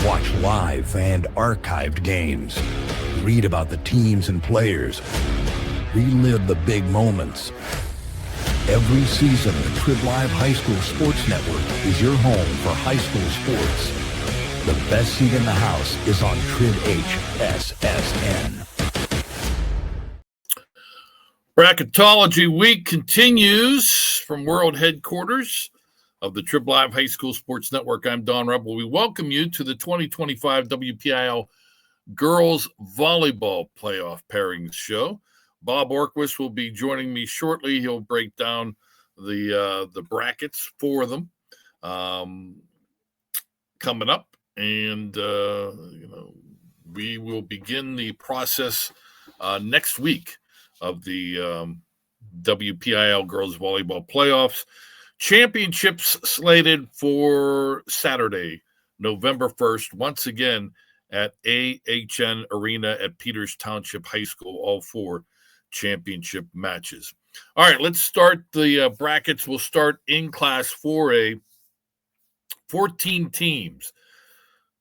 Watch live and archived games. Read about the teams and players. Relive the big moments. Every season, the Trib Live High School Sports Network is your home for high school sports. The best seat in the house is on Trib HSSN. Bracketology Week continues from World Headquarters of the Trib Live High School Sports Network. I'm Don Rebel. We welcome you to the 2025 WPIAL Girls Volleyball Playoff Pairings Show. Bob Orkwis will be joining me shortly. He'll break down the brackets for them coming up, and we will begin the process next week of the WPIAL Girls Volleyball Playoffs. Championships slated for Saturday, November 1st, once again at AHN Arena at Peters Township High School, all four championship matches. All right, let's start the brackets. We'll start in Class 4A, 14 teams.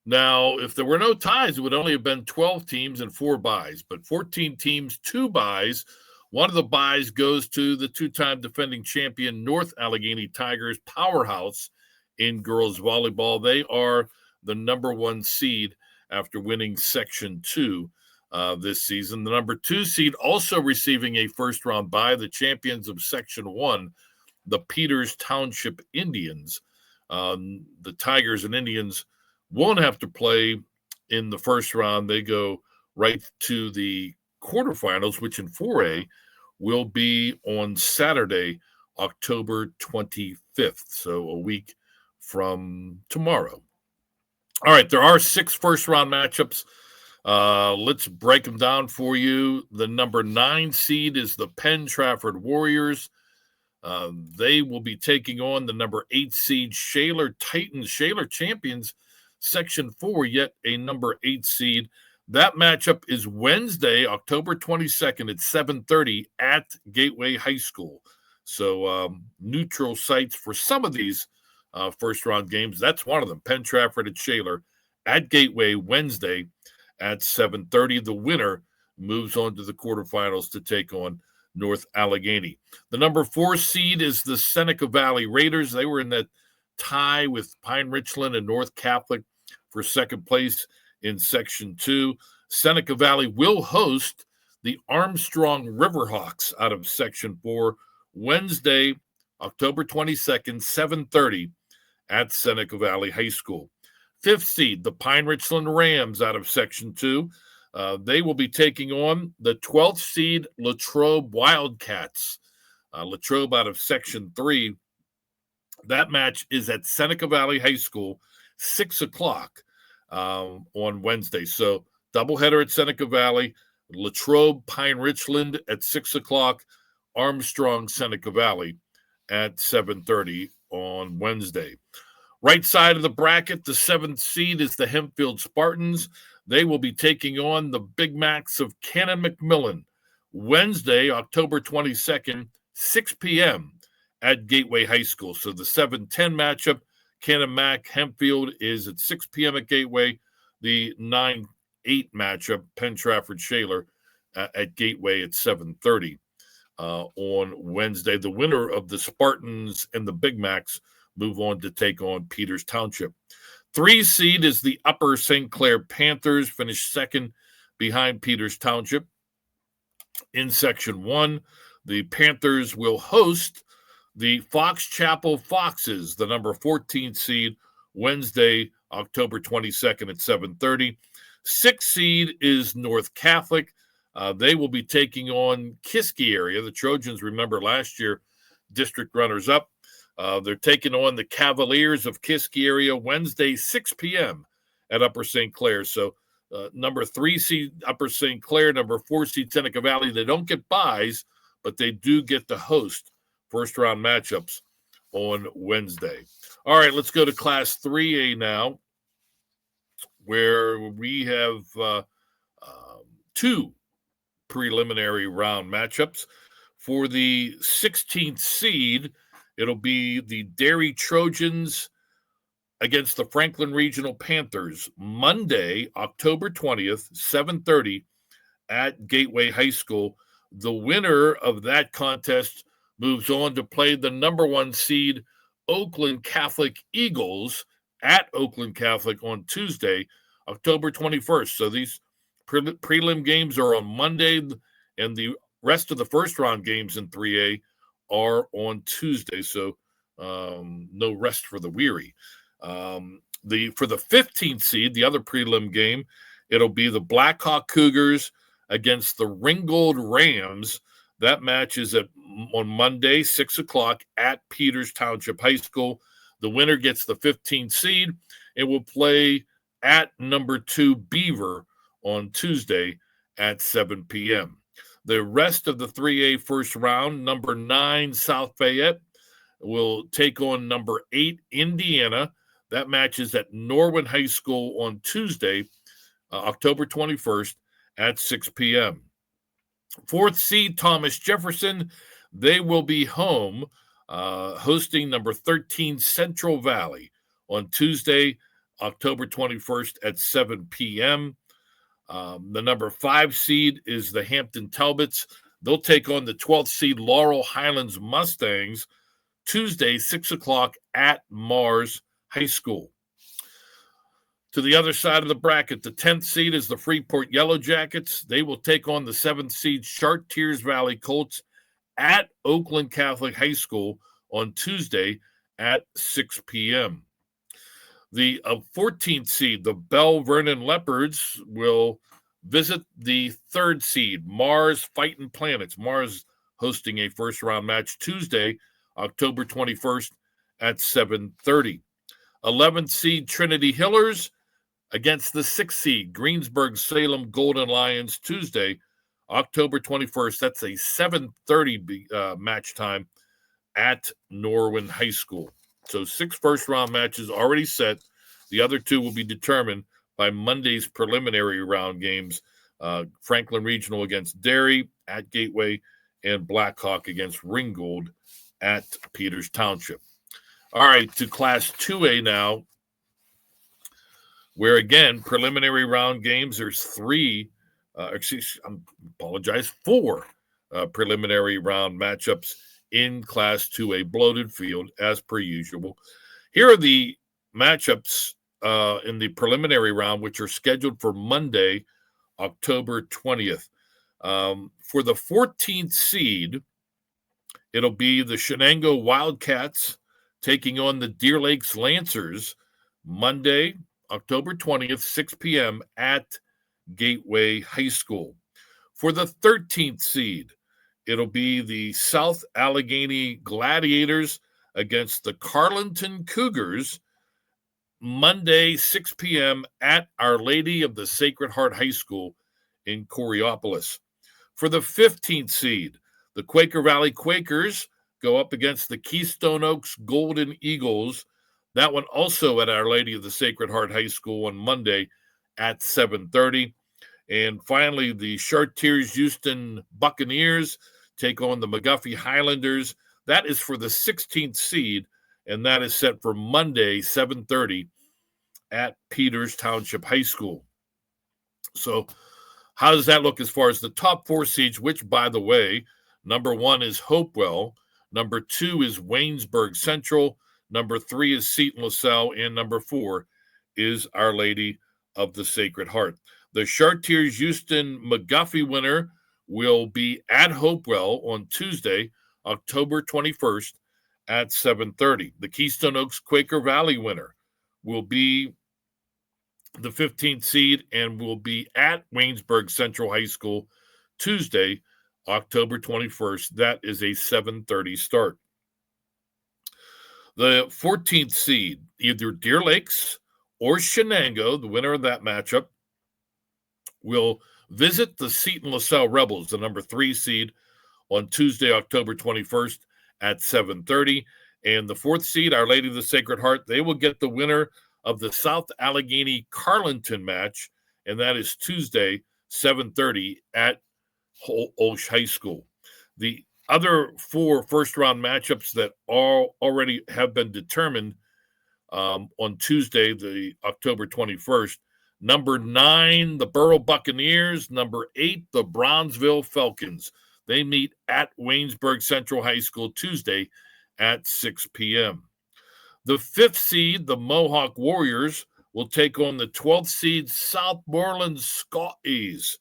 Now, if there were no ties, it would only have been 12 teams and 4 byes, but 14 teams, 2 byes. One of the byes goes to the two-time defending champion North Allegheny Tigers, powerhouse in girls volleyball. They are the number 1 seed after winning Section 2 this season. The number 2 seed also receiving a first-round bye, the champions of Section 1, the Peters Township Indians. The Tigers and Indians won't have to play in the first round. They go right to the quarterfinals, which in 4A will be on Saturday, October 25th, so a week from tomorrow. All right, there are 6 first-round matchups. Let's break them down for you. The number 9 seed is the Penn Trafford Warriors. They will be taking on the number 8 seed Shaler Titans. Shaler champions Section 4, yet a number 8 seed. That matchup is Wednesday, October 22nd at 7:30 at Gateway High School. So neutral sites for some of these first-round games. That's one of them, Penn Trafford at Shaler at Gateway Wednesday at 7:30. The winner moves on to the quarterfinals to take on North Allegheny. The number 4 seed is the Seneca Valley Raiders. They were in that tie with Pine Richland and North Catholic for second place in Section 2. Seneca Valley will host the Armstrong Riverhawks out of Section 4 Wednesday, October 22nd, 7:30 at Seneca Valley High School. 5th seed, the Pine Richland Rams out of Section 2. They will be taking on the 12th seed Latrobe Wildcats. Latrobe out of Section 3. That match is at Seneca Valley High School, 6 o'clock on Wednesday. So doubleheader at Seneca Valley, Latrobe, Pine Richland at 6 o'clock, Armstrong, Seneca Valley at 7:30 on Wednesday. Right side of the bracket, the 7th seed is the Hempfield Spartans. They will be taking on the Big Macs of Cannon McMillan Wednesday, October 22nd, 6 p.m. at Gateway High School. So the 7-10 matchup, Cannon Mac Hempfield, is at 6 p.m. at Gateway. The 9-8 matchup, Penn Trafford Shaler, at Gateway at 7:30 on Wednesday. The winner of the Spartans and the Big Macs move on to take on Peters Township. 3 seed is the Upper St. Clair Panthers, finished second behind Peters Township. In Section 1, the Panthers will host the Fox Chapel Foxes, the number 14 seed, Wednesday, October 22nd at 7:30. 6 seed is North Catholic. They will be taking on Kiski area. The Trojans, remember last year, district runners-up. They're taking on the Cavaliers of Kiski area Wednesday, 6 p.m. at Upper St. Clair. So number 3 seed Upper St. Clair, number 4 seed Seneca Valley, they don't get buys, but they do get to host first-round matchups on Wednesday. All right, let's go to Class 3A now, where we have 2 preliminary round matchups. For the 16th seed, it'll be the Derry Trojans against the Franklin Regional Panthers, Monday, October 20th, 7:30 at Gateway High School. The winner of that contest moves on to play the number 1 seed Oakland Catholic Eagles at Oakland Catholic on Tuesday, October 21st. So these prelim games are on Monday, and the rest of the first-round games in 3A are on Tuesday. So no rest for the weary. For the 15th seed, the other prelim game, it'll be the Blackhawk Cougars against the Ringgold Rams. That match is on Monday, 6 o'clock at Peters Township High School. The winner gets the 15th seed. It will play at number 2 Beaver on Tuesday at 7 p.m. The rest of the 3A first round, number 9 South Fayette will take on number 8 Indiana. That match is at Norwin High School on Tuesday, October 21st at 6 p.m. 4th seed Thomas Jefferson, they will be home hosting number 13 Central Valley on Tuesday, October 21st at 7 p.m. The number 5 seed is the Hampton Talbots. They'll take on the 12th seed Laurel Highlands Mustangs Tuesday, 6 o'clock at Mars High School. To the other side of the bracket, the 10th seed is the Freeport Yellow Jackets. They will take on the 7th seed Chartiers Valley Colts at Oakland Catholic High School on Tuesday at 6 p.m. The 14th seed, the Bell Vernon Leopards, will visit the 3rd seed, Mars Fighting Planets. Mars hosting a first-round match Tuesday, October 21st at 7:30. 11th seed, Trinity Hillers against the 6th seed, Greensburg-Salem Golden Lions, Tuesday, October 21st. That's a 7:30 match time at Norwin High School. So 6 first-round matches already set. The other 2 will be determined by Monday's preliminary round games. Franklin Regional against Derry at Gateway and Blackhawk against Ringgold at Peters Township. All right, to Class 2A now, where, again, preliminary round games, there's 4 preliminary round matchups in Class 2A, bloated field, as per usual. Here are the matchups in the preliminary round, which are scheduled for Monday, October 20th. For the 14th seed, it'll be the Shenango Wildcats taking on the Deer Lakes Lancers, Monday, October 20th, 6 p.m. at Gateway High School. For the 13th seed, it'll be the South Allegheny Gladiators against the Carlinton Cougars, Monday, 6 p.m. at Our Lady of the Sacred Heart High School in Coriopolis. For the 15th seed, the Quaker Valley Quakers go up against the Keystone Oaks Golden Eagles. That one also at Our Lady of the Sacred Heart High School on Monday at 7:30. And finally, the Chartiers Houston Buccaneers take on the McGuffey Highlanders. That is for the 16th seed, and that is set for Monday, 7:30 at Peters Township High School. So how does that look as far as the top 4 seeds, which, by the way, number 1 is Hopewell, number 2 is Waynesburg Central, number 3 is Seton LaSalle, and number 4 is Our Lady of the Sacred Heart. The Chartiers Houston McGuffey winner will be at Hopewell on Tuesday, October 21st at 7:30. The Keystone Oaks Quaker Valley winner will be the 15th seed and will be at Waynesburg Central High School Tuesday, October 21st. That is a 7:30 start. The 14th seed, either Deer Lakes or Shenango, the winner of that matchup, will visit the Seton LaSalle Rebels, the number 3 seed, on Tuesday, October 21st at 7:30. And the 4th seed, Our Lady of the Sacred Heart, they will get the winner of the South Allegheny Carlinton match, and that is Tuesday, 7:30 at Osh High School. The other 4 first-round matchups that already have been determined on Tuesday, the October 21st, number 9, the Borough Buccaneers, number 8, the Bronzeville Falcons. They meet at Waynesburg Central High School Tuesday at 6 p.m. The 5th seed, the Mohawk Warriors, will take on the 12th seed Southmoreland Scotties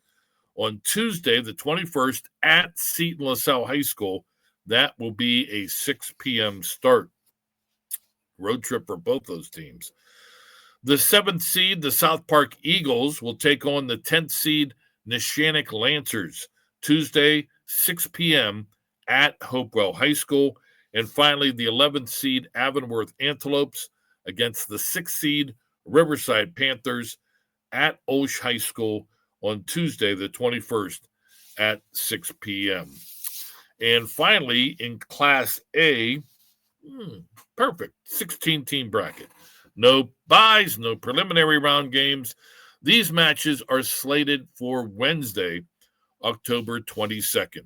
on Tuesday, the 21st, at Seton LaSalle High School. That will be a 6 p.m. start. Road trip for both those teams. The 7th seed, the South Park Eagles, will take on the 10th seed Neshannock Lancers Tuesday, 6 p.m. at Hopewell High School. And finally, the 11th seed Avonworth Antelopes against the 6th seed Riverside Panthers at Osh High School on Tuesday, the 21st at 6 p.m. And finally, in Class A, perfect, 16-team bracket. No buys, no preliminary round games. These matches are slated for Wednesday, October 22nd.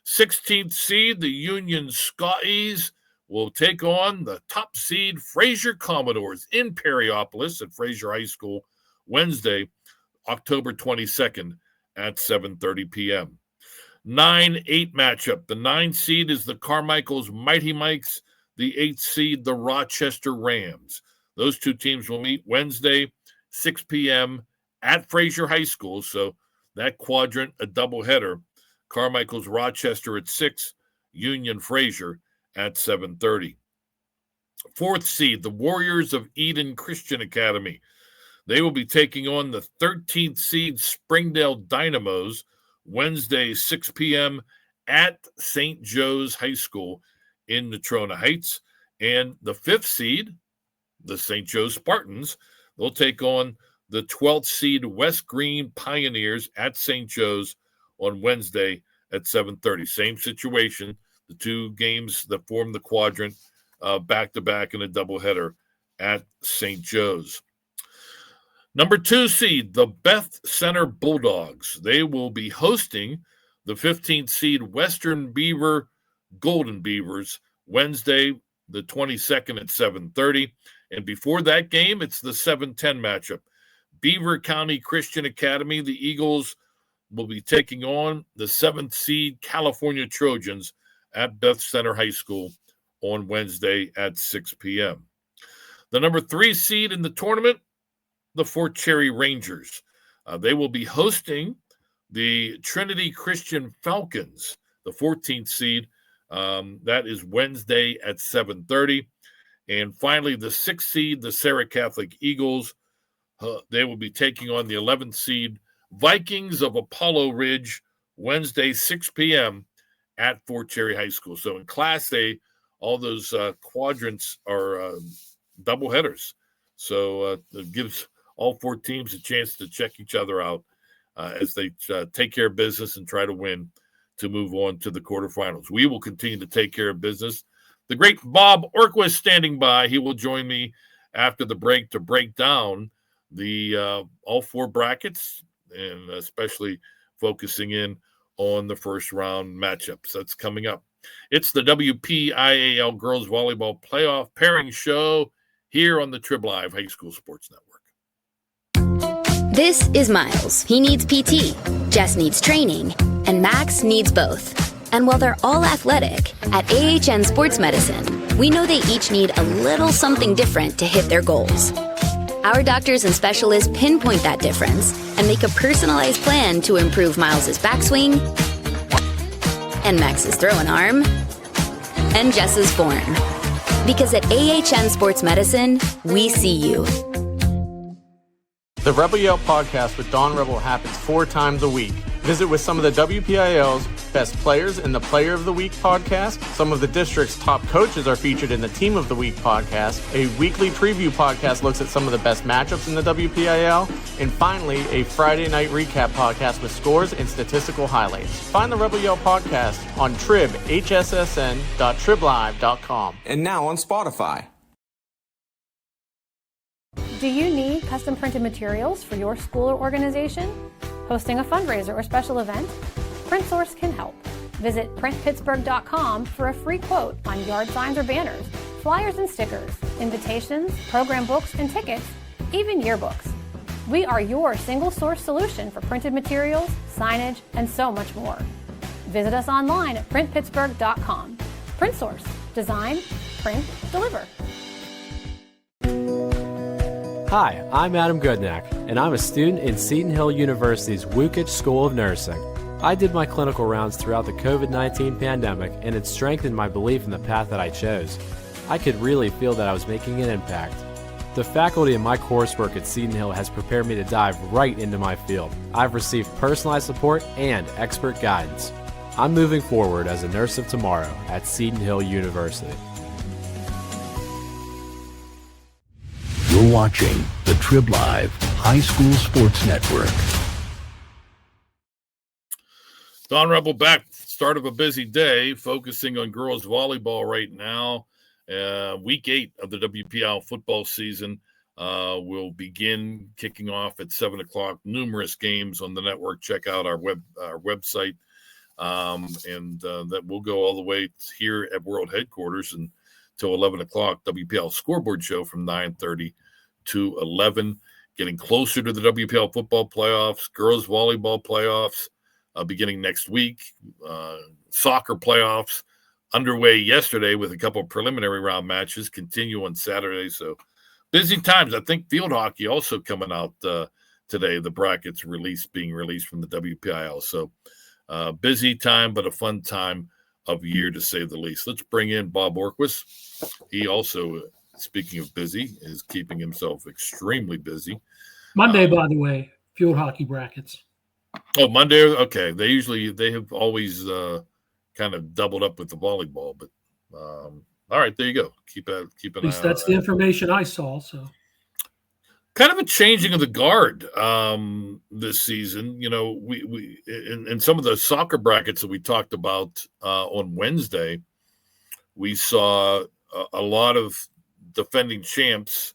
16th seed, the Union Scotties, will take on the top seed Fraser Commodores in Perryopolis at Fraser High School Wednesday, October 22nd at 7:30 p.m. 9-8 matchup. The 9 seed is the Carmichael's Mighty Mikes, the 8th seed, the Rochester Rams. Those 2 teams will meet Wednesday, 6 p.m. at Fraser High School. So that quadrant, a doubleheader. Carmichael's Rochester at 6, Union Fraser at 7:30. 4th seed, the Warriors of Eden Christian Academy. They will be taking on the 13th seed Springdale Dynamos Wednesday, 6 p.m. at St. Joe's High School in Natrona Heights. And the 5th seed, the St. Joe Spartans, they'll take on the 12th seed West Green Pioneers at St. Joe's on Wednesday at 7:30. Same situation, the 2 games that form the quadrant back-to-back in a doubleheader at St. Joe's. Number 2 seed, the Beth Center Bulldogs. They will be hosting the 15th seed Western Beaver Golden Beavers Wednesday, the 22nd at 7:30. And before that game, it's the 7-10 matchup. Beaver County Christian Academy, the Eagles, will be taking on the 7th seed California Trojans at Beth Center High School on Wednesday at 6 p.m. The number 3 seed in the tournament, the Fort Cherry Rangers. They will be hosting the Trinity Christian Falcons, the 14th seed. That is Wednesday at 7:30. And finally, the 6th seed, the Sarah Catholic Eagles. They will be taking on the 11th seed Vikings of Apollo Ridge Wednesday, 6 p.m. at Fort Cherry High School. So in Class A, all those quadrants are double headers. So it gives all 4 teams a chance to check each other out as they take care of business and try to win to move on to the quarterfinals. We will continue to take care of business. The great Bob Orkwis standing by. He will join me after the break to break down the all 4 brackets and especially focusing in on the first round matchups. That's coming up. It's the WPIAL Girls Volleyball Playoff Pairing Show here on the Trib Live High School Sports Network. This is Miles. He needs PT. Jess needs training. And Max needs both. And while they're all athletic, at AHN Sports Medicine, we know they each need a little something different to hit their goals. Our doctors and specialists pinpoint that difference and make a personalized plan to improve Miles's backswing and Max's throwing arm and Jess's form. Because at AHN Sports Medicine, we see you. The Rebel Yell podcast with Don Rebel happens 4 times a week. Visit with some of the WPIAL's best players in the Player of the Week podcast. Some of the district's top coaches are featured in the Team of the Week podcast. A weekly preview podcast looks at some of the best matchups in the WPIAL. And finally, a Friday night recap podcast with scores and statistical highlights. Find the Rebel Yell podcast on hssn.triblive.com. And now on Spotify. Do you need custom printed materials for your school or organization? Hosting a fundraiser or special event? PrintSource can help. Visit printpittsburgh.com for a free quote on yard signs or banners, flyers and stickers, invitations, program books and tickets, even yearbooks. We are your single source solution for printed materials, signage, and so much more. Visit us online at printpittsburgh.com. PrintSource. Design, print, deliver. Hi, I'm Adam Goodnack, and I'm a student in Seton Hill University's Wukich School of Nursing. I did my clinical rounds throughout the COVID-19 pandemic, and it strengthened my belief in the path that I chose. I could really feel that I was making an impact. The faculty in my coursework at Seton Hill has prepared me to dive right into my field. I've received personalized support and expert guidance. I'm moving forward as a nurse of tomorrow at Seton Hill University. You're watching the Trib Live High School Sports Network. Don Rebel back, start of a busy day, focusing on girls volleyball right now. Week 8 of the WPIAL football season will begin kicking off at 7 o'clock. Numerous games on the network. Check out our website. And that will go all the way here at World Headquarters until 11 o'clock. WPIAL scoreboard show from 9:30 to 11. Getting closer to the WPIAL football playoffs, girls volleyball playoffs beginning next week. Soccer playoffs underway yesterday with a couple of preliminary round matches, continue on Saturday. So busy times. I think field hockey also coming out today. The brackets being released from the WPIAL. So busy time, but a fun time of year to say the least. Let's bring in Bob Orkwis. He also, speaking of busy, is keeping himself extremely busy. Monday, by the way, field hockey brackets. Oh, Monday. Okay. They have always kind of doubled up with the volleyball, but all right, there you go. Keep an eye. At least that's the information I saw. So kind of a changing of the guard this season. You know, we in some of the soccer brackets that we talked about on Wednesday, we saw a lot of defending champs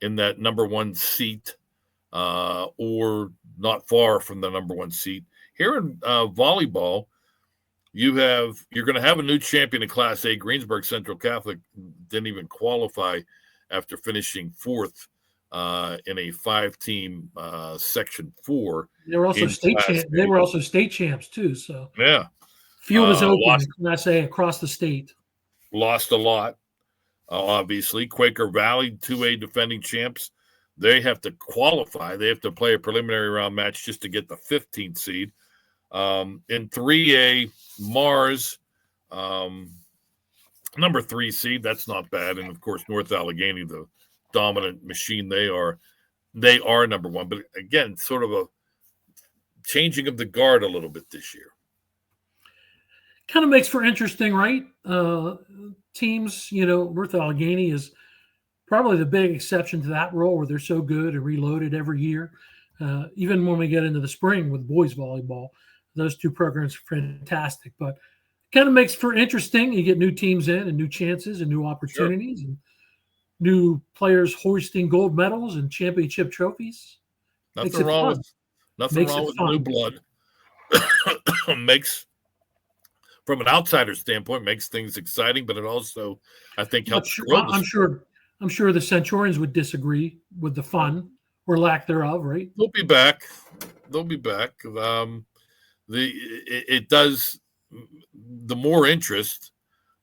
in that number 1 seat or not far from the number 1 seat. Here in volleyball, you're going to have a new champion in Class A. Greensburg Central Catholic didn't even qualify after finishing 4th in a 5-team Section 4. They were also state champs too. So yeah, field is open in Class A across the state. Lost a lot, obviously. Quaker Valley, 2A defending champs. They have to qualify. They have to play a preliminary round match just to get the 15th seed. In 3A, Mars, number 3 seed. That's not bad. And, of course, North Allegheny, the dominant machine they are number 1. But, again, sort of a changing of the guard a little bit this year. Kind of makes for interesting, right? Teams, North Allegheny is probably the big exception to that rule where they're so good and reloaded every year. Even when we get into the spring with boys volleyball, those two programs are fantastic. But kind of makes for interesting. You get new teams in and new chances and new opportunities and new players hoisting gold medals and championship trophies. Nothing wrong with new blood. Makes, from an outsider standpoint, makes things exciting, but it also, I think, helps. I'm sure the Centurions would disagree with the fun or lack thereof, right? They'll be back. It does, the more interest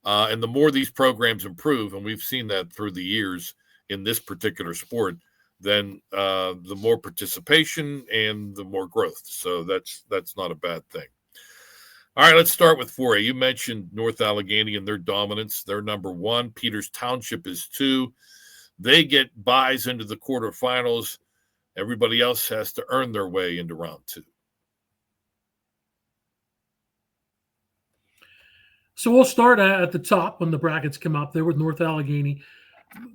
and the more these programs improve, and we've seen that through the years in this particular sport, then the more participation and the more growth. So that's not a bad thing. All right, let's start with 4A. You mentioned North Allegheny and their dominance. They're number 1. Peters Township is 2. They get buys into the quarterfinals. Everybody else has to earn their way into round 2. So we'll start at the top when the brackets come up there with North Allegheny.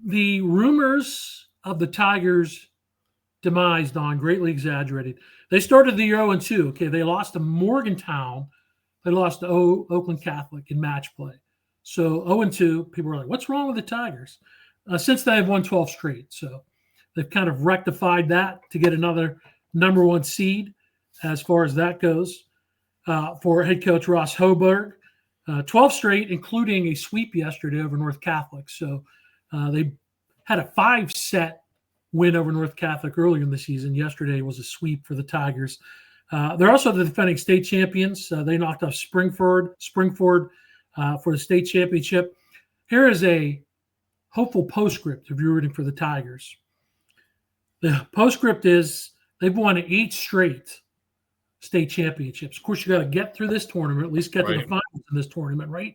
The rumors of the Tigers' demise, Don, greatly exaggerated. They started the year 0-2. Okay, they lost to Morgantown. They lost to Oakland Catholic in match play. So 0-2, people were like, what's wrong with the Tigers? Since they have won 12 straight. So they've kind of rectified that to get another number 1 seed as far as that goes for head coach Ross Hoberg. 12 straight, including a sweep yesterday over North Catholic. So they had a 5-set win over North Catholic earlier in the season. Yesterday was a sweep for the Tigers. They're also the defending state champions. They knocked off Springford for the state championship. Here is a hopeful postscript if you're rooting for the Tigers. The postscript is they've won 8 straight state championships. Of course, you got to get through this tournament, at least get to the finals in this tournament, right?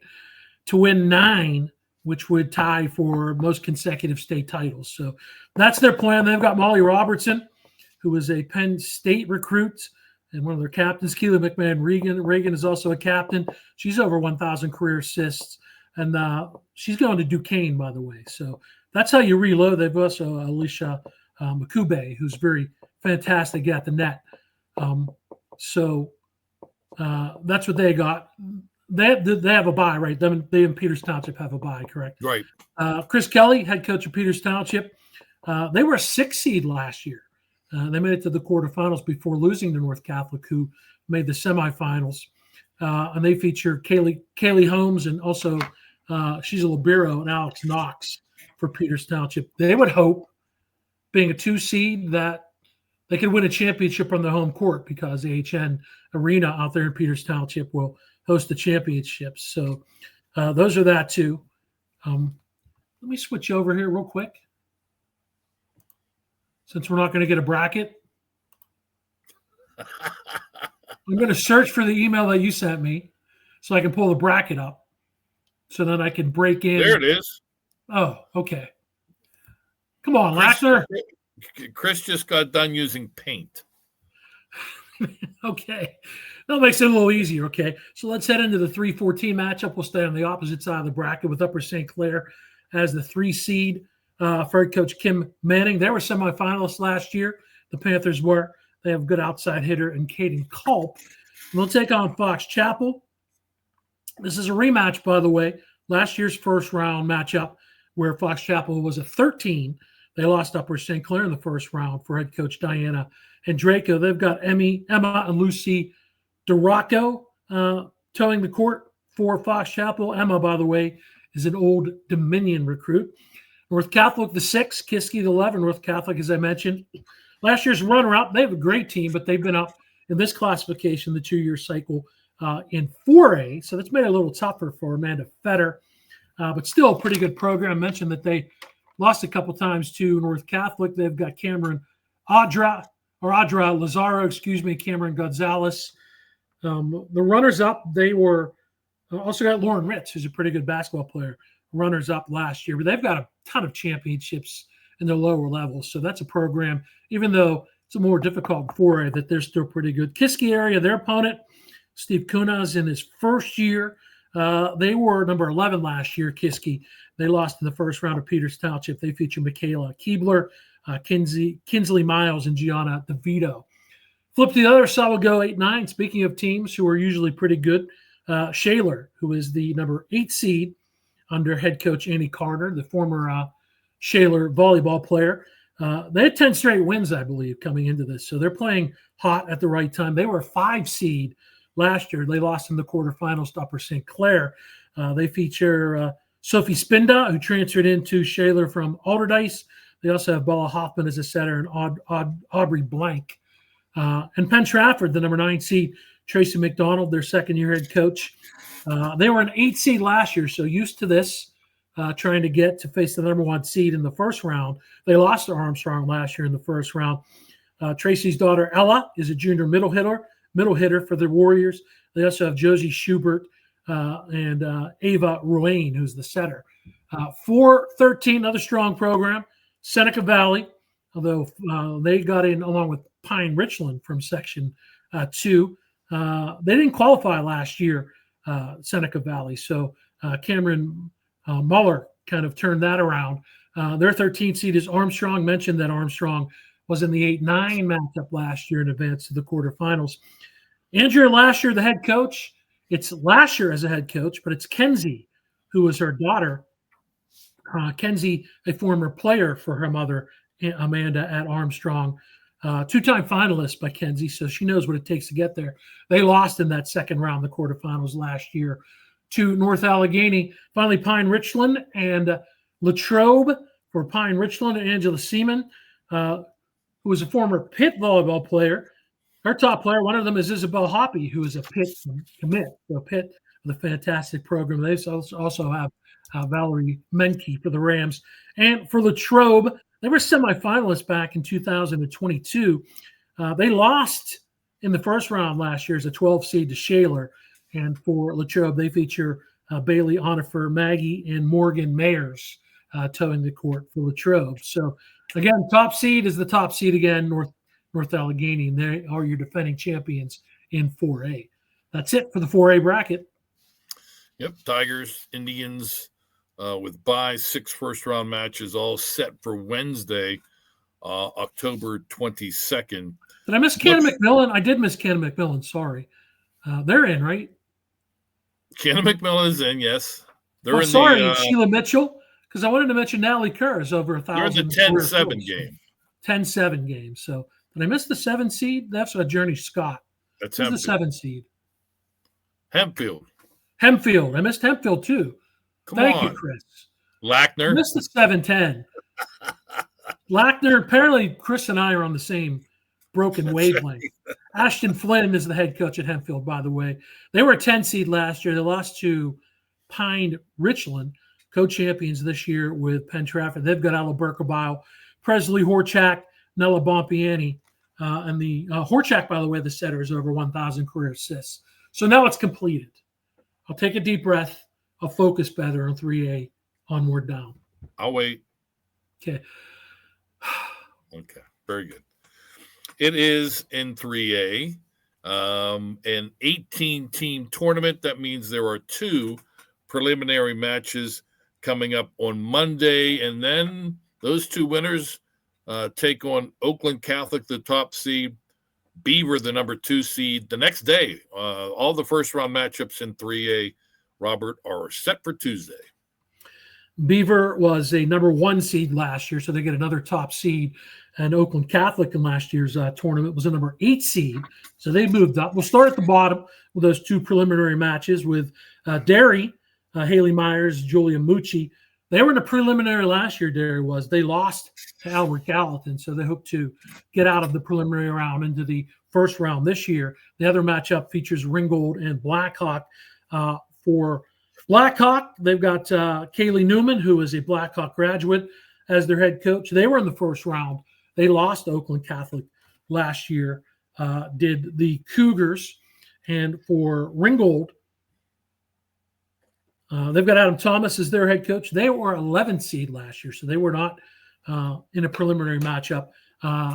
To win 9, which would tie for most consecutive state titles. So that's their plan. They've got Molly Robertson, who was a Penn State recruit and one of their captains. Keely McMahon Reagan is also a captain. She's over 1,000 career assists. And she's going to Duquesne, by the way. So that's how you reload. They've also Alicia Makube, who's very fantastic at the net. So that's what they got. They have a bye, right? They in Peters Township have a bye, correct? Right. Chris Kelly, head coach of Peters Township. They were a 6 seed last year. They made it to the quarterfinals before losing to North Catholic, who made the semifinals. And they feature Kaylee Holmes and also she's a libero, and Alex Knox for Peters Township. They would hope, being a 2 seed, that they could win a championship on their home court because AHN Arena out there in Peters Township will host the championships. So those are that too. Let me switch over here real quick. Since we're not going to get a bracket, I'm going to search for the email that you sent me so I can pull the bracket up so that I can break in. There it is. Oh, okay. Come on, Lackner. Chris just got done using Paint. Okay. That makes it a little easier, okay? So let's head into the 3-14 matchup. We'll stay on the opposite side of the bracket with Upper St. Clair as the 3 seed for head coach Kim Manning. They were semifinalists last year. The Panthers were. They have a good outside hitter in Caden Culp. They'll take on Fox Chapel. This is a rematch, by the way. Last year's first round matchup where Fox Chapel was a 13. They lost Upper St. Clair in the first round for head coach Diana and Draco. They've got Emma and Lucy Duraco towing the court for Fox Chapel. Emma, by the way, is an Old Dominion recruit. North Catholic, the 6, Kiski, the 11. North Catholic, as I mentioned, last year's runner-up. They have a great team, but they've been up in this classification, the 2-year cycle, in 4A. So that's made it a little tougher for Amanda Fetter, but still a pretty good program. I mentioned that they lost a couple times to North Catholic. They've got Audra Lazaro, Cameron Gonzalez. The runners-up, they were also got Lauren Ritz, who's a pretty good basketball player, runners-up last year. But they've got a ton of championships in their lower levels. So that's a program, even though it's a more difficult 4A, that they're still pretty good. Kiski area, their opponent, Steve Kunas, in his first year. They were number 11 last year, Kiski. They lost in the first round of Peters Township. They feature Michaela Keebler, Kinsley Miles, and Gianna DeVito. Flip to the other side, we'll go 8-9. Speaking of teams who are usually pretty good, Shaler, who is the number 8 seed under head coach Annie Carter, the former Shaler volleyball player. They had 10 straight wins, I believe, coming into this. So they're playing hot at the right time. They were a 5 seed last year. They lost in the quarterfinals to Upper St. Clair. They feature Sophie Spinda, who transferred into Shaler from Alderdice. They also have Bella Hoffman as a setter and Aubrey Blank. And Penn Trafford, the number 9 seed, Tracy McDonald, their second-year head coach. They were an 8 seed last year, so used to this. trying to get to face the number 1 seed in the first round. They lost to Armstrong last year in the first round. Tracy's daughter, Ella, is a junior middle hitter for the Warriors. They also have Josie Schubert and Ava Ruane, who's the setter. 4-13, another strong program. Seneca Valley, although they got in along with Pine Richland from Section 2. They didn't qualify last year, Seneca Valley. So Cameron Muller kind of turned that around. Their 13th seed is Armstrong. Mentioned that Armstrong was in the 8-9 matchup last year in advance to the quarterfinals. Andrea Lasher, the head coach. It's Lasher as a head coach, but it's Kenzie, who was her daughter. Kenzie, a former player for her mother, Amanda, at Armstrong. 2-time finalist by Kenzie, so she knows what it takes to get there. They lost in that second round, the quarterfinals last year, to North Allegheny. Finally, Pine Richland and Latrobe for Pine Richland and Angela Seaman, who was a former Pitt volleyball player. Her top player, one of them is Isabel Hoppy, who is a Pitt commit. So Pitt, the fantastic program. They also have Valerie Menke for the Rams. And for Latrobe, they were semifinalists back in 2022. They lost in the first round last year as a 12 seed to Shaler. And for Latrobe, they feature Bailey Onifer, Maggie, and Morgan Mayers towing the court for Latrobe. So, again, top seed is the top seed again, North Allegheny, and they are your defending champions in 4A. That's it for the 4A bracket. Yep, Tigers, Indians, with bye, 6 first-round matches all set for Wednesday, October 22nd. Did I miss Cannon McMillan? I did miss Cannon McMillan, sorry. They're in, right? Cannon McMillan is in, yes. They're in sorry, Sheila Mitchell, because I wanted to mention Natalie Kerr is over 1,000. They're in the 10-7 game. 10-7 game. So did I miss the 7 seed? That's Journey Scott. That's Who's the 7 seed? Hempfield. I missed Hempfield too. Thank you, Chris. Lackner. I missed the 7-10. Lackner, apparently Chris and I are on the same broken wavelength. Right. Ashton Flynn is the head coach at Hempfield, by the way. They were a 10 seed last year. They lost to Pine Richland, co-champions this year with Penn Trafford. They've got Ala Berkebile, Presley Horchak, Nella Bompiani, and the Horchak, by the way, the setter is over 1,000 career assists. So now it's completed. I'll take a deep breath. I'll focus better on 3A, onward down. I'll wait. Okay. Okay, very good. It is in 3A, an 18-team tournament. That means there are 2 preliminary matches coming up on Monday, and then those 2 winners take on Oakland Catholic, the top seed, Beaver, the number 2 seed. The next day, all the first-round matchups in 3A, Robert, are set for Tuesday. Beaver was a number 1 seed last year, so they get another top seed. And Oakland Catholic in last year's tournament was a number 8 seed, so they moved up. We'll start at the bottom with those 2 preliminary matches with Derry, Haley Myers, Julia Mucci. They were in the preliminary last year, Derry was. They lost to Albert Gallatin, so they hope to get out of the preliminary round into the first round this year. The other matchup features Ringgold and Blackhawk. For Blackhawk, they've got Kaylee Newman, who is a Blackhawk graduate, as their head coach. They were in the first round. They lost to Oakland Catholic last year, did the Cougars. And for Ringgold, they've got Adam Thomas as their head coach. They were 11th seed last year, so they were not in a preliminary matchup.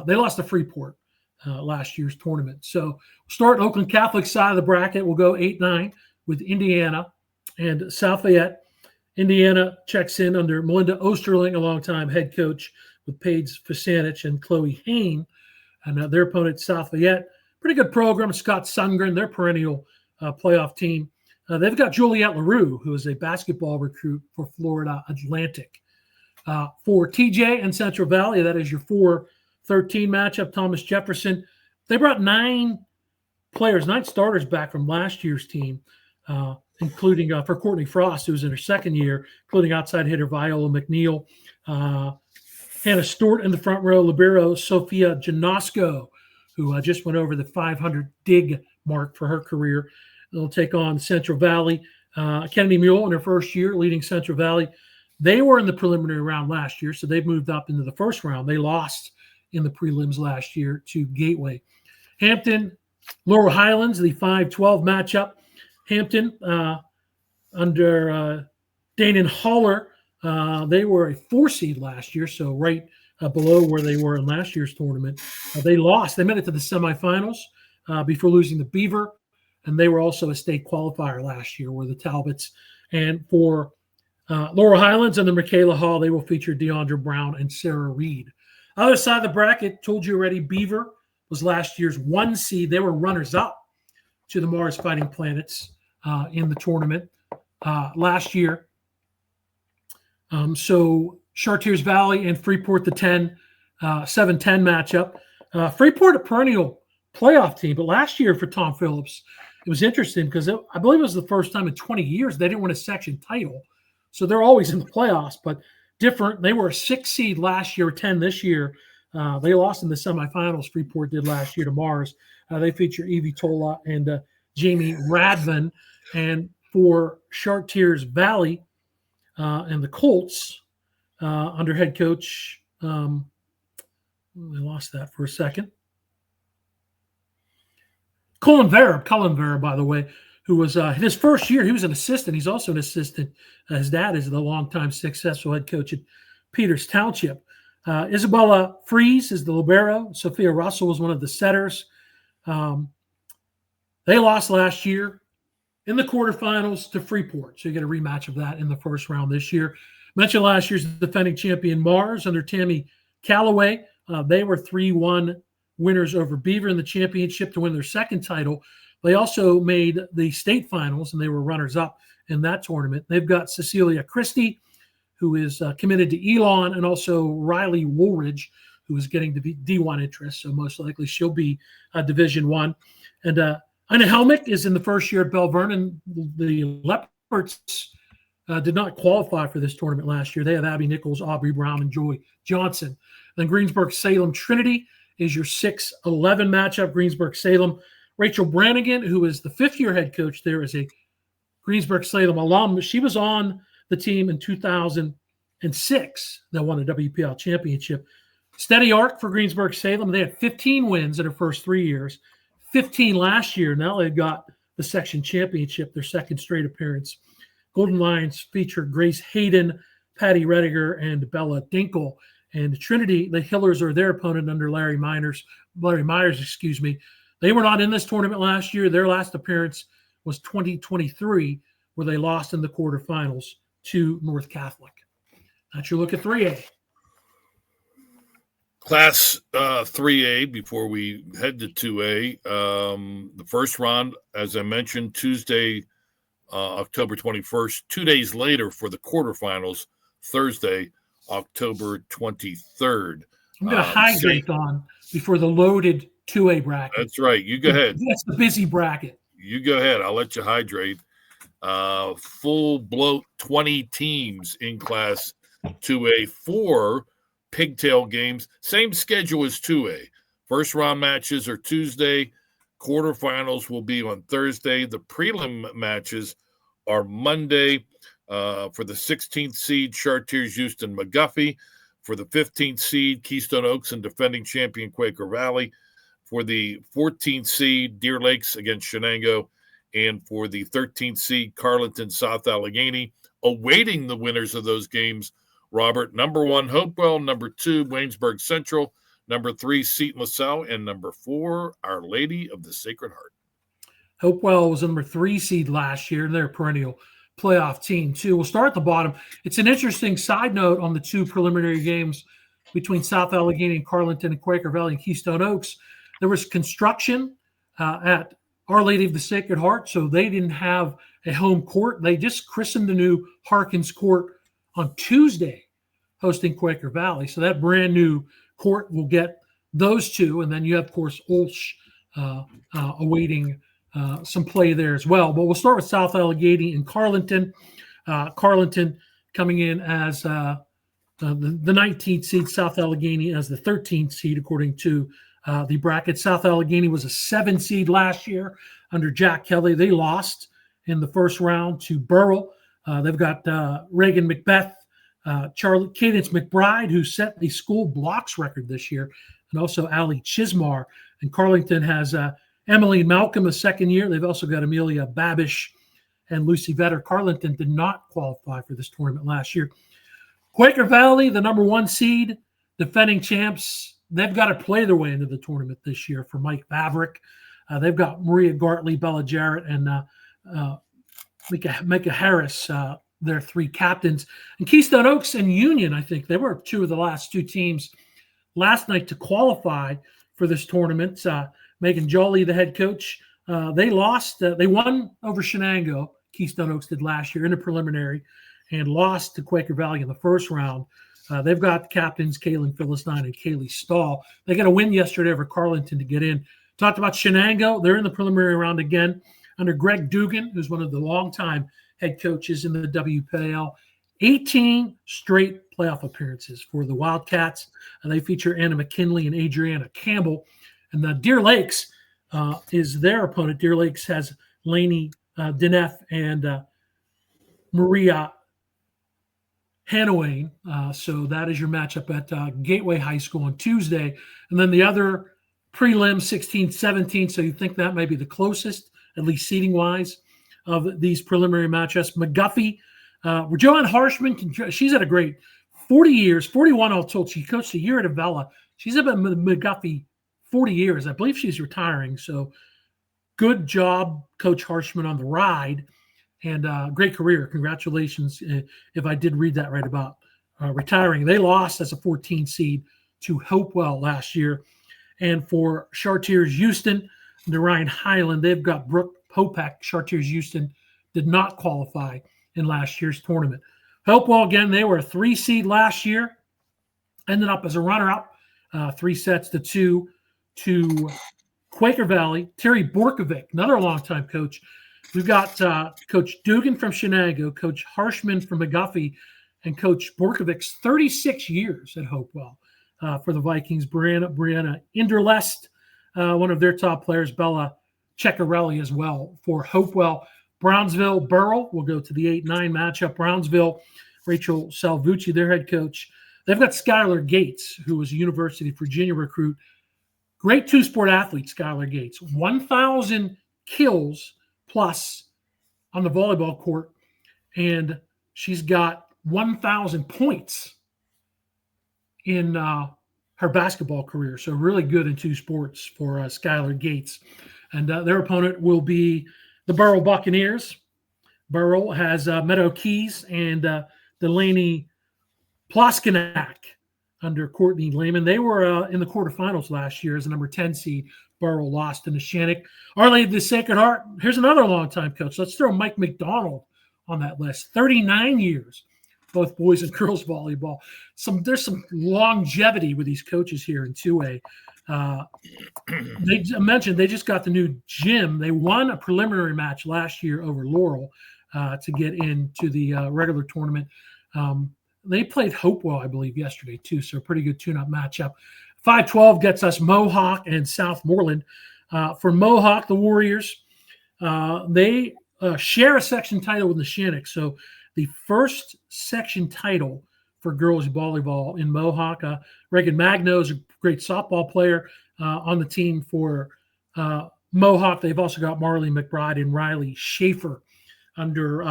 They lost to Freeport last year's tournament. So we'll start Oakland Catholic side of the bracket. We'll go 8-9 with Indiana and South Fayette. Indiana checks in under Melinda Osterling, a longtime head coach, with Paige Fasanich and Chloe Hain. And their opponent, South Fayette, pretty good program. Scott Sundgren, their perennial playoff team. They've got Juliette LaRue, who is a basketball recruit for Florida Atlantic. For TJ and Central Valley, that is your 4-13 matchup. Thomas Jefferson, they brought 9 starters back from last year's team, including for Courtney Frost, who's in her second year, including outside hitter Viola McNeil, Hannah Stewart in the front row, libero Sophia Janosco, who just went over the 500 dig mark for her career. They'll take on Central Valley. Kennedy Mule in her first year, leading Central Valley. They were in the preliminary round last year, so they've moved up into the first round. They lost in the prelims last year to Gateway. Hampton, Laurel Highlands, the 5-12 matchup. Hampton under Danon Haller, they were a 4 seed last year, so right below where they were in last year's tournament. They lost. They made it to the semifinals before losing to Beaver, and they were also a state qualifier last year, were the Talbots. And for Laurel Highlands and the Michaela Hall, they will feature Deandra Brown and Sarah Reed. Other side of the bracket, told you already, Beaver was last year's 1 seed. They were runners-up to the Mars Fighting Planets in the tournament last year. So Chartiers Valley and Freeport, the 7-10 matchup. Freeport, a perennial playoff team, but last year for Tom Phillips, it was interesting because I believe it was the first time in 20 years they didn't win a section title. So they're always in the playoffs, but different. They were a 6 seed last year, 10 this year. They lost in the semifinals. Freeport did last year to Mars. They feature Evie Tola and Jamie Radvin. And for Chartiers Valley and the Colts, under head coach, I lost that for a second. Cullen Vera, by the way, who was in his first year, he was an assistant. He's also an assistant. His dad is the longtime successful head coach at Peters Township. Isabella Fries is the libero. Sophia Russell was one of the setters. They lost last year in the quarterfinals to Freeport. So you get a rematch of that in the first round this year. Mentioned last year's defending champion Mars under Tammy Calloway. They were 3-1 winners over Beaver in the championship to win their second title. They also made the state finals, and they were runners-up in that tournament. They've got Cecilia Christie, who is committed to Elon, and also Riley Woolridge, who is getting to be D1 interest, so most likely she'll be Division I. And Ina Helmick is in the first year at Bell Vernon. The Leopards did not qualify for this tournament last year. They have Abby Nichols, Aubrey Brown, and Joy Johnson. Then Greensburg-Salem Trinity is your 6-11 matchup. Greensburg-Salem. Rachel Brannigan, who is the 5th-year head coach there, is a Greensburg-Salem alum. She was on the team in 2006 that won a WPIAL championship. Steady arc for Greensburg-Salem. They had 15 wins in their first 3 years, 15 last year. Now they've got the section championship, their second straight appearance. Golden Lions featured Grace Hayden, Patty Rediger, and Bella Dinkle. And Trinity, the Hillers are their opponent under Larry Myers. They were not in this tournament last year. Their last appearance was 2023, where they lost in the quarterfinals to North Catholic. That's your look at 3A. Class 3A, before we head to 2A, the first round, as I mentioned, Tuesday, October 21st, 2 days later for the quarterfinals, Thursday, October 23rd. I'm going to hydrate on before the loaded 2A bracket. That's right. You go ahead. That's the busy bracket. You go ahead. I'll let you hydrate. Full bloat 20 teams in Class 2A, 4 pigtail games. Same schedule as 2A. First round matches are Tuesday. Quarterfinals will be on Thursday. The prelim matches are Monday. For the 16th seed, Chartiers Houston McGuffey. For the 15th seed, Keystone Oaks and defending champion Quaker Valley. For the 14th seed, Deer Lakes against Shenango. And for the 13th seed, Carleton South Allegheny. Awaiting the winners of those games, Robert, number 1, Hopewell, number 2, Waynesburg Central, number 3, Seton LaSalle, and number 4, Our Lady of the Sacred Heart. Hopewell was number 3 seed last year, and they're a perennial playoff team, too. We'll start at the bottom. It's an interesting side note on the 2 preliminary games between South Allegheny and Carleton and Quaker Valley and Keystone Oaks. There was construction at Our Lady of the Sacred Heart, so they didn't have a home court. They just christened the new Harkins Court on Tuesday, hosting Quaker Valley. So that brand new court will get those 2. And then you have, of course, Olsh awaiting some play there as well. But we'll start with South Allegheny and Carleton. Carleton coming in as the 19th seed, South Allegheny as the 13th seed, according to the bracket. South Allegheny was a 7 seed last year under Jack Kelly. They lost in the first round to Burrell. They've got Reagan Macbeth, Cadence McBride, who set the school blocks record this year, and also Allie Chismar. And Carlington has Emily Malcolm, a second year. They've also got Amelia Babish and Lucy Vetter. Carlington did not qualify for this tournament last year. Quaker Valley, the number 1 seed, defending champs, they've got to play their way into the tournament this year for Mike Maverick. They've got Maria Gartley, Bella Jarrett, and Micah Harris, their 3 captains. And Keystone Oaks and Union, I think, they were 2 of the last 2 teams last night to qualify for this tournament. Megan Jolly, the head coach, they lost. They won over Shenango. Keystone Oaks did last year in the preliminary, and lost to Quaker Valley in the first round. They've got captains Kaylin Philistine and Kaylee Stahl. They got a win yesterday over Carlington to get in. Talked about Shenango. They're in the preliminary round again under Greg Dugan, who's one of the longtime head coaches in the WPIAL. 18 straight playoff appearances for the Wildcats. And they feature Anna McKinley and Adriana Campbell. And Deer Lakes is their opponent. Deer Lakes has Lainey Dineff and Maria Hannaway. So that is your matchup at Gateway High School on Tuesday. And then the other prelim, 16-17. So you think that may be the closest, at least seating-wise, of these preliminary matchups. McGuffey, Joanne Harshman, she's had a great 40 years, 41 all told. She coached a year at Avella. She's been with McGuffey 40 years. I believe she's retiring. So good job, Coach Harshman, on the ride. And great career. Congratulations, if I did read that right, about retiring. They lost as a 14 seed to Hopewell last year. And for Chartiers Houston, the Ryan Highland, they've got Brooke Popek. Chartiers Houston did not qualify in last year's tournament. Hopewell, again, they were a 3 seed last year. Ended up as a runner-up, 3-2 to Quaker Valley. Terry Borkovic, another longtime coach. We've got Coach Dugan from Shenango, Coach Harshman from McGuffey, and Coach Borkovic's 36 years at Hopewell for the Vikings. Brianna Inderlest, one of their top players, Bella Ceccarelli as well for Hopewell. Brownsville, Burrell will go to the 8-9 matchup. Brownsville, Rachel Salvucci, their head coach. They've got Skylar Gates, who was a University of Virginia recruit. Great 2-sport athlete, Skylar Gates. 1,000 kills plus on the volleyball court, and she's got 1,000 points in her basketball career. So really good in 2 sports for Skylar Gates. And their opponent will be the Burrell Buccaneers. Burrell has Meadow Keys and Delaney Ploskinak under Courtney Lehman. They were in the quarterfinals last year as the number 10 seed. Burrell lost to Neshannock. Our Lady of the Sacred Heart, here's another longtime coach. Let's throw Mike McDonald on that list. 39 years, both boys and girls volleyball. There's some longevity with these coaches here in 2A. They mentioned they just got the new gym. They won a preliminary match last year over Laurel to get into the regular tournament. They played Hopewell, I believe, yesterday too, so a pretty good tune-up matchup. 5-12 gets us Mohawk and Southmoreland. For Mohawk, the Warriors, they share a section title with Neshannock. So the first section title for girls volleyball in Mohawk. Reagan Magno is a great softball player on the team for Mohawk. They've also got Marley McBride and Riley Schaefer under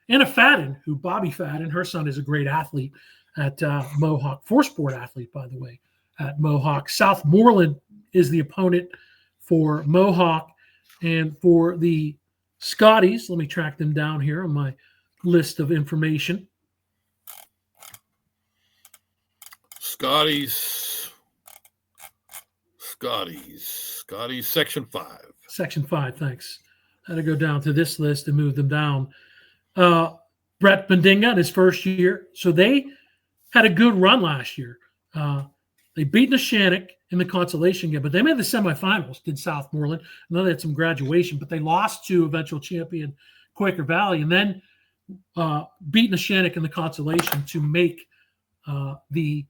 Anna Fadden, who Bobby Fadden, her son, is a great athlete at Mohawk. 4-sport athlete, by the way, at Mohawk. Southmoreland is the opponent for Mohawk. And for the Scotties, let me track them down here on my list of information. Scotties, Section 5. Section 5, thanks. I had to go down to this list and move them down. Brett Bendinga in his first year. So they had a good run last year. They beat Neshannock in the consolation game, but they made the semifinals, did Southmoreland. I know they had some graduation, but they lost to eventual champion Quaker Valley, and then beat Neshannock in the consolation to make the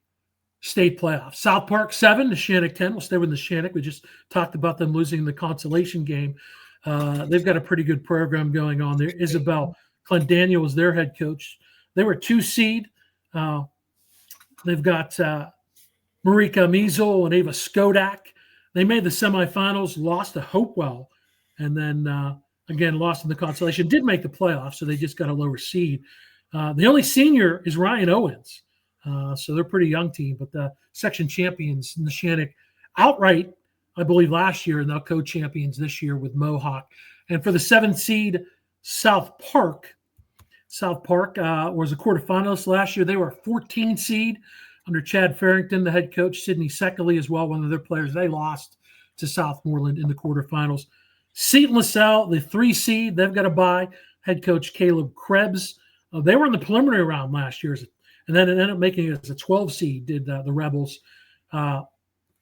state playoffs. South Park 7, Neshannock 10. We'll stay with Neshannock. We just talked about them losing the consolation game. They've got a pretty good program going on there. Isabel Clendaniel was their head coach. They were 2 seed They've got Marika Measle and Ava Skodak. They made the semifinals, lost to Hopewell, and then again lost in the consolation. Did make the playoffs, so they just got a lower seed. The only senior is Ryan Owens, so they're a pretty young team. But the section champions, Neshannock, outright, I believe, last year, and they'll co-champions this year with Mohawk. And for the 7th seed, South Park was a quarterfinalist last year. They were a 14 seed under Chad Farrington, the head coach. Sydney Seckley as well, one of their players. They lost to Southmoreland in the quarterfinals. Seton LaSalle, the 3 seed, they've got a bye. Head coach Caleb Krebs. They were in the preliminary round last year, and then it ended up making it as a 12 seed, did the Rebels.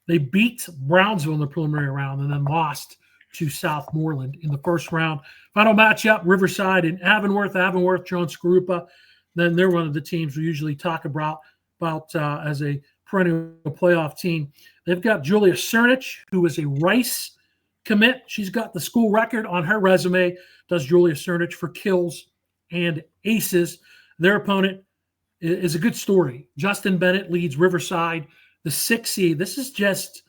They beat Brownsville in the preliminary round and then lost to Southmoreland in the first round. Final matchup, Riverside and Avonworth. Avonworth, John Scarupa. Then they're one of the teams we usually talk about as a perennial playoff team. They've got Julia Cernich, who is a Rice commit. She's got the school record on her resume, does Julia Cernich for kills and aces. Their opponent is a good story. Justin Bennett leads Riverside, the 6th seed. This is just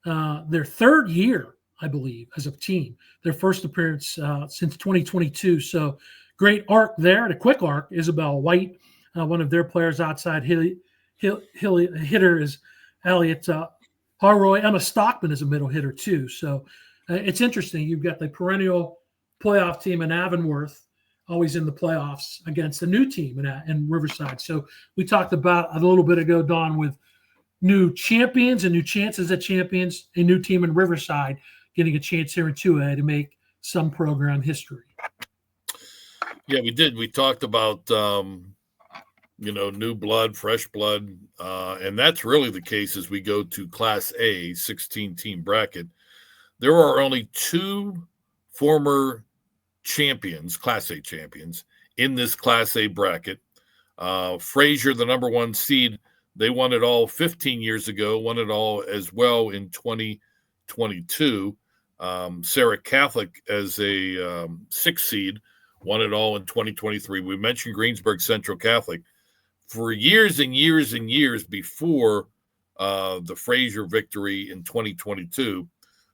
their 3rd year, I believe, as a team. Their first appearance since 2022. So great arc there. And a quick arc, Isabel White, one of their players outside hitter is Elliot Harroy. Emma Stockman is a middle hitter too. So it's interesting. You've got the perennial playoff team in Avonworth, always in the playoffs against a new team in Riverside. So we talked about a little bit ago, Don, with new champions and new chances at champions, a new team in Riverside getting a chance here in 2A to make some program history. Yeah, we did. We talked about, new blood, fresh blood. And that's really the case as we go to Class A, 16-team bracket. There are only 2 former champions, Class A champions, in this Class A bracket. Fraser, the number 1 seed, they won it all 15 years ago, won it all as well in 2022. Sarah Catholic as a 6th seed, won it all in 2023. We mentioned Greensburg Central Catholic. For years and years and years before the Fraser victory in 2022,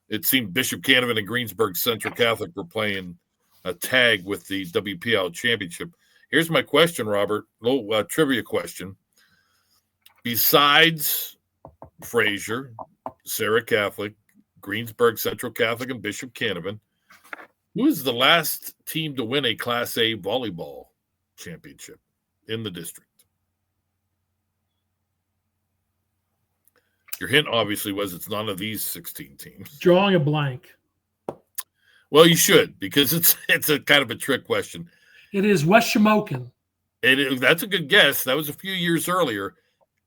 it seemed Bishop Canevin and Greensburg Central Catholic were playing a tag with the WPIAL championship. Here's my question, Robert, little trivia question. Besides Fraser, Sarah Catholic, Greensburg Central Catholic, and Bishop Canevin, who is the last team to win a Class A volleyball championship in the district? Your hint obviously was it's none of these 16 teams. Drawing a blank. Well, you should, because it's a kind of a trick question. It is West Shamokin. That's a good guess. That was a few years earlier.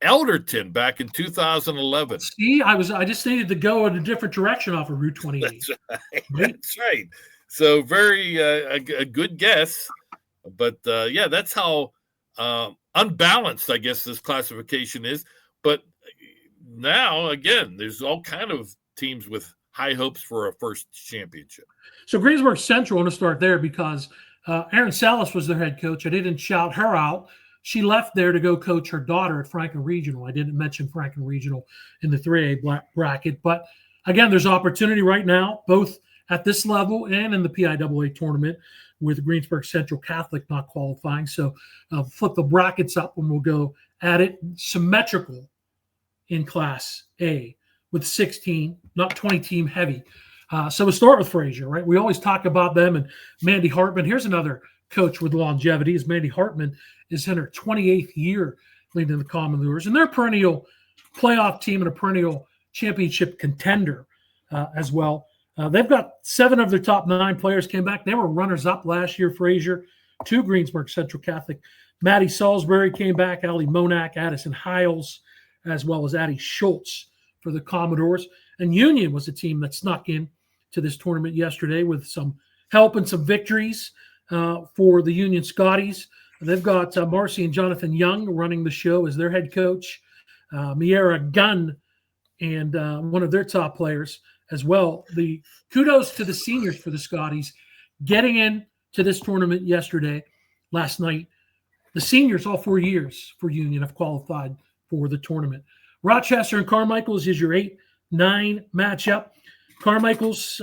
Elderton back in 2011. See, I just needed to go in a different direction off of Route 28. That's right. That's right. So very a good guess, but that's how unbalanced I guess this classification is. But now again, there's all kind of teams with high hopes for a first championship. So Greensburg Central, I want to start there because Erin Salas was their head coach. I didn't shout her out. She left there to go coach her daughter at Franklin Regional. I didn't mention Franklin Regional in the 3A bracket. But, again, there's opportunity right now, both at this level and in the PIAA tournament with Greensburg Central Catholic not qualifying. So flip the brackets up and we'll go at it. Symmetrical in Class A with 16, not 20-team heavy. So we'll start with Fraser, right? We always talk about them and Mandy Hartman. Here's another coach with longevity is Mandy Hartman is in her 28th year leading the Commodores. And they're a perennial playoff team and a perennial championship contender as well. They've got 7 of their top 9 players came back. They were runners-up last year, Fraser, to Greensburg Central Catholic. Maddie Salisbury came back, Allie Monak, Addison Hiles, as well as Addie Schultz for the Commodores. And Union was a team that snuck in to this tournament yesterday with some help and some victories for the Union Scotties. They've got Marcy and Jonathan Young running the show as their head coach, Miera Gunn, and one of their top players as well. The kudos to the seniors for the Scotties getting in to this tournament last night. The seniors, all 4 years for Union, have qualified for the tournament. Rochester and Carmichael's is your 8-9 matchup. Carmichael's,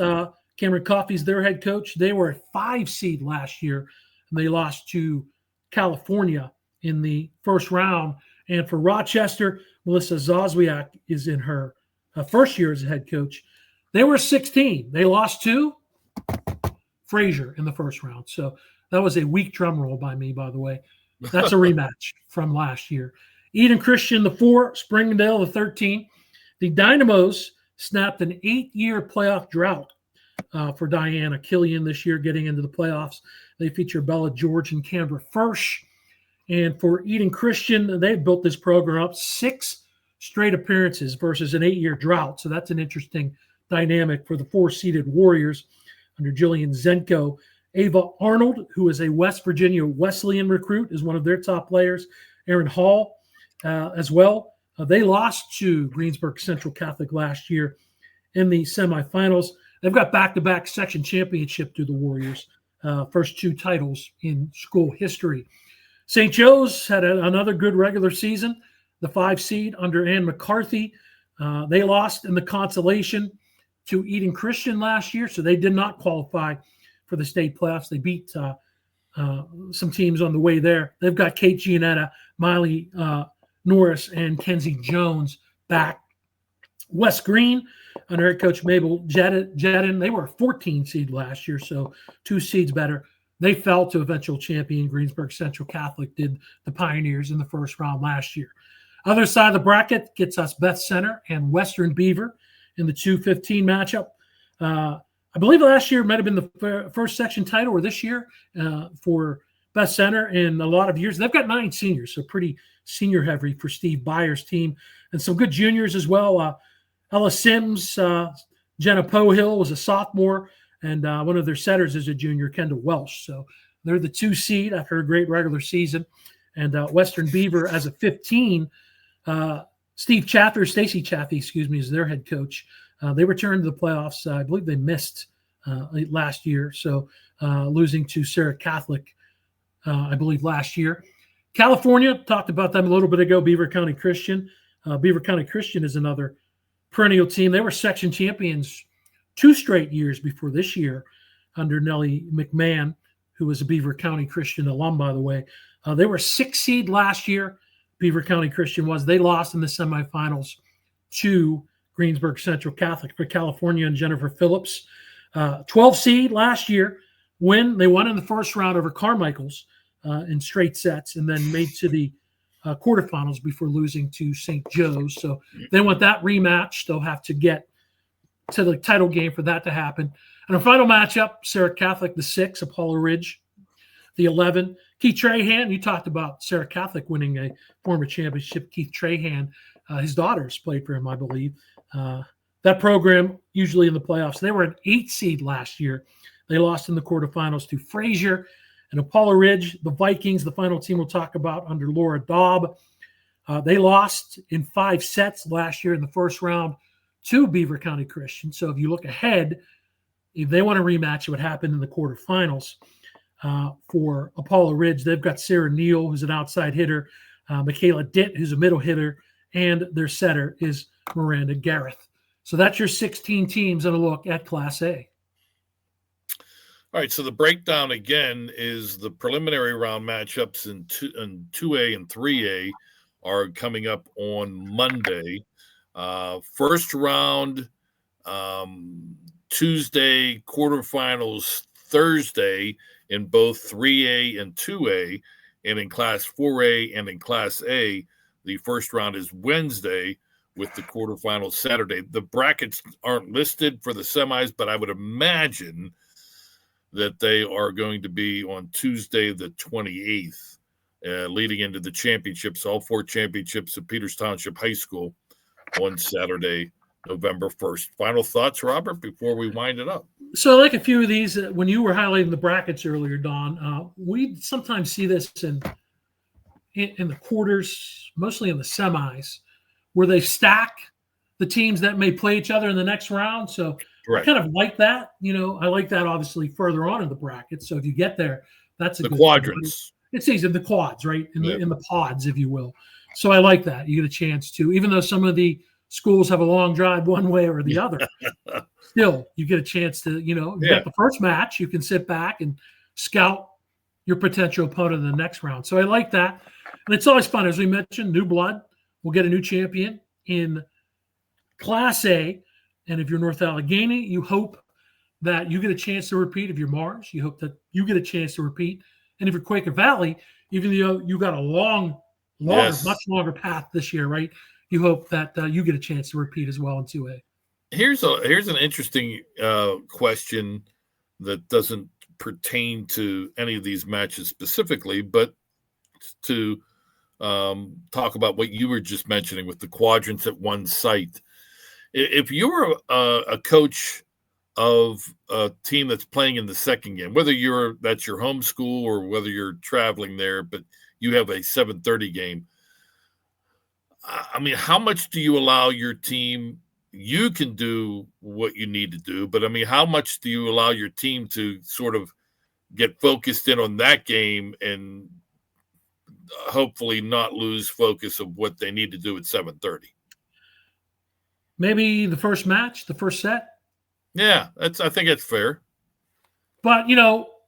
Cameron Coffey's their head coach. They were a 5 seed last year, and they lost to California in the first round. And for Rochester, Melissa Zozwiak is in her first year as a head coach. They were 16. They lost to Fraser in the first round. So that was a weak drum roll by me, by the way. That's a rematch from last year. Eden Christian, the 4, Springdale, the 13. The Dynamos snapped an 8-year playoff drought for Diana Killian this year, getting into the playoffs. They feature Bella George and Canberra Firsch. And for Eden Christian, they've built this program up 6 straight appearances versus an 8-year drought. So that's an interesting dynamic for the 4-seeded Warriors under Jillian Zenko. Ava Arnold, who is a West Virginia Wesleyan recruit, is one of their top players. Aaron Hall as well. They lost to Greensburg Central Catholic last year in the semifinals. They've got back-to-back section championship to the Warriors, first 2 titles in school history. St. Joe's had another good regular season, the 5 seed under Ann McCarthy. They lost in the consolation to Eden Christian last year, so they did not qualify for the state playoffs. They beat some teams on the way there. They've got Kate Gianetta, Miley Norris, and Kenzie Jones back. West Green, under head coach Mabel Jedin, they were a 14 seed last year, so 2 seeds better. They fell to eventual champion Greensburg Central Catholic, did the Pioneers in the first round last year. Other side of the bracket gets us Beth Center and Western Beaver in the 2-15 matchup. I believe last year might have been the first section title, or this year for Beth Center in a lot of years. They've got 9 seniors, so pretty senior heavy for Steve Byers' team, and some good juniors as well. Ella Sims, Jenna Pohill was a sophomore, and one of their setters is a junior, Kendall Welsh. So they're the 2 seed after a great regular season. And Western Beaver as a 15, Stacey Chaffee, is their head coach. They returned to the playoffs. I believe they missed last year, so losing to Sarah Catholic, I believe, last year. California, talked about them a little bit ago, Beaver County Christian. Beaver County Christian is another perennial team. They were section champions 2 straight years before this year under Nellie McMahon, who was a Beaver County Christian alum, by the way. They were 6 seed last year, Beaver County Christian was. They lost in the semifinals to Greensburg Central Catholic. For California and Jennifer Phillips, 12 seed last year, they won in the first round over Carmichael's in straight sets, and then made to the quarterfinals before losing to St. Joe's. So they want that rematch. They'll have to get to the title game for that to happen. And our final matchup, Sarah Catholic, the 6, Apollo Ridge, the 11. Keith Trahan, you talked about Sarah Catholic winning a former championship. Keith Trahan, his daughters played for him, I believe. That program, usually in the playoffs, they were an 8 seed last year. They lost in the quarterfinals to Fraser. And Apollo Ridge, the Vikings, the final team we'll talk about under Laura Daub. They lost in 5 sets last year in the first round to Beaver County Christian. So if you look ahead, if they want a rematch, it would happen in the quarterfinals. For Apollo Ridge, they've got Sarah Neal, who's an outside hitter, Michaela Ditt, who's a middle hitter, and their setter is Miranda Gareth. So that's your 16 teams and a look at Class A. All right, so the breakdown again is the preliminary round matchups in 2A and 3A are coming up on Monday. First round Tuesday, quarterfinals Thursday in both 3A and 2A, and in Class 4A and in Class A, the first round is Wednesday with the quarterfinals Saturday. The brackets aren't listed for the semis, but I would imagine that they are going to be on Tuesday the 28th, leading into the championships, all 4 championships at Peters Township High School on Saturday, November 1st. Final thoughts, Robert, before we wind it up? So I like a few of these. When you were highlighting the brackets earlier, Don, we sometimes see this in the quarters, mostly in the semis, where they stack the teams that may play each other in the next round. So right. I kind of like that. I like that obviously further on in the bracket. So if you get there, that's a the good quadrants. It's easy, the quads, right? In the pods, if you will. So I like that. You get a chance to, even though some of the schools have a long drive one way or the other, still you get a chance to, you got the first match, you can sit back and scout your potential opponent in the next round. So I like that. And it's always fun. As we mentioned, new blood. We'll get a new champion in Class A. And if you're North Allegheny, you hope that you get a chance to repeat. If you're Mars, you hope that you get a chance to repeat. And if you're Quaker Valley, even though you got a much longer path this year, right? You hope that you get a chance to repeat as well in 2A. Here's an interesting question that doesn't pertain to any of these matches specifically, but to talk about what you were just mentioning with the quadrants at one site. If you're a coach of a team that's playing in the second game, whether that's your home school or whether you're traveling there, but you have a 7:30 game, I mean, how much do you allow your team? You can do what you need to do, but I mean, how much do you allow your team to sort of get focused in on that game and hopefully not lose focus of what they need to do at 7:30? Maybe the first match, the first set. Yeah, I think that's fair. But,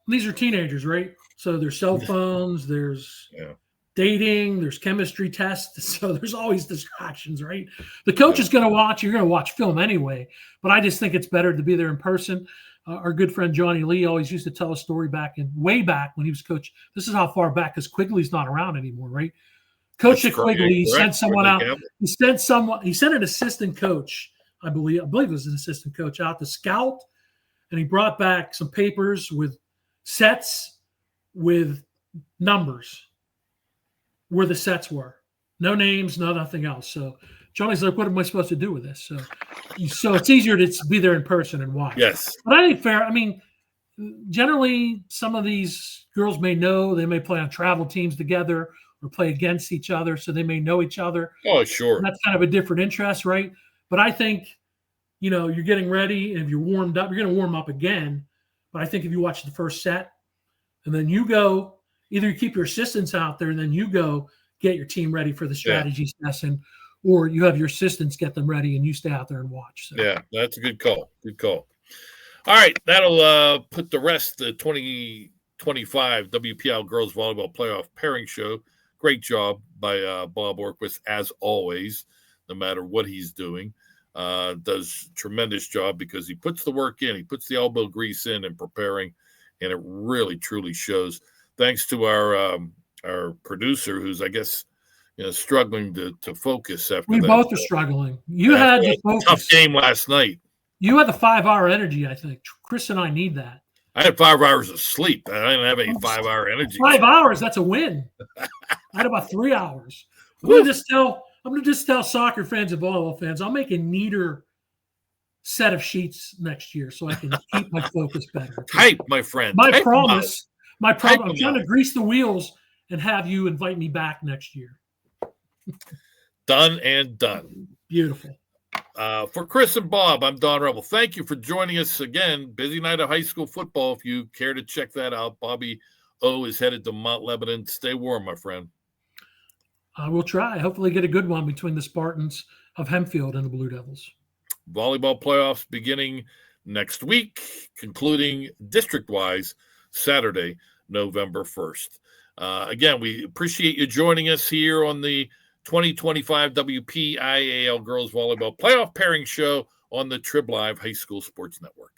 these are teenagers, right? So there's cell phones, there's dating, there's chemistry tests. So there's always distractions, right? The coach is going to watch. You're going to watch film anyway. But I just think it's better to be there in person. Our good friend Johnny Lee always used to tell a story way back when he was coach. This is how far back, because Quigley's not around anymore, right? Coach at Quigley, he sent someone out. He sent an assistant coach, I believe it was an assistant coach, out to scout, and he brought back some papers with sets with numbers where the sets were. No names, nothing else. So Johnny's like, what am I supposed to do with this? So it's easier to be there in person and watch. Yes. But I think fair. I mean, generally, some of these girls may know, they may play on travel teams together or play against each other, so they may know each other. Oh, sure. And that's kind of a different interest, right? But I think, you're getting ready, and if you're warmed up, you're going to warm up again. But I think if you watch the first set, and then you go, either you keep your assistants out there, and then you go get your team ready for the strategy session, or you have your assistants get them ready, and you stay out there and watch. So. Yeah, that's a good call. Good call. All right, that'll put the rest of the 2025 WPIAL Girls Volleyball Playoff Pairing Show. Great job by Bob Orkwis, as always, no matter what he's doing. Does tremendous job because he puts the work in. He puts the elbow grease in and preparing, and it really, truly shows. Thanks to our producer, who's, I guess, struggling to focus after we that. both are struggling. You had to focus. Tough game last night. You had the 5-hour energy, I think. Chris and I need that. I had 5 hours of sleep. I didn't have any 5-hour energy. 5 hours, that's a win. I had about 3 hours. I'm gonna just tell soccer fans and volleyball fans, I'll make a neater set of sheets next year so I can keep my focus better. Type, my friend. My promise. I'm trying to grease the wheels and have you invite me back next year. Done and done. Beautiful. For Chris and Bob, I'm Don Rebel. Thank you for joining us again. Busy night of high school football. If you care to check that out, Bobby O is headed to Mount Lebanon. Stay warm, my friend. We'll try. Hopefully get a good one between the Spartans of Hempfield and the Blue Devils. Volleyball playoffs beginning next week, concluding district-wise Saturday, November 1st. Again, we appreciate you joining us here on the 2025 WPIAL Girls Volleyball Playoff Pairing Show on the Trib Live High School Sports Network.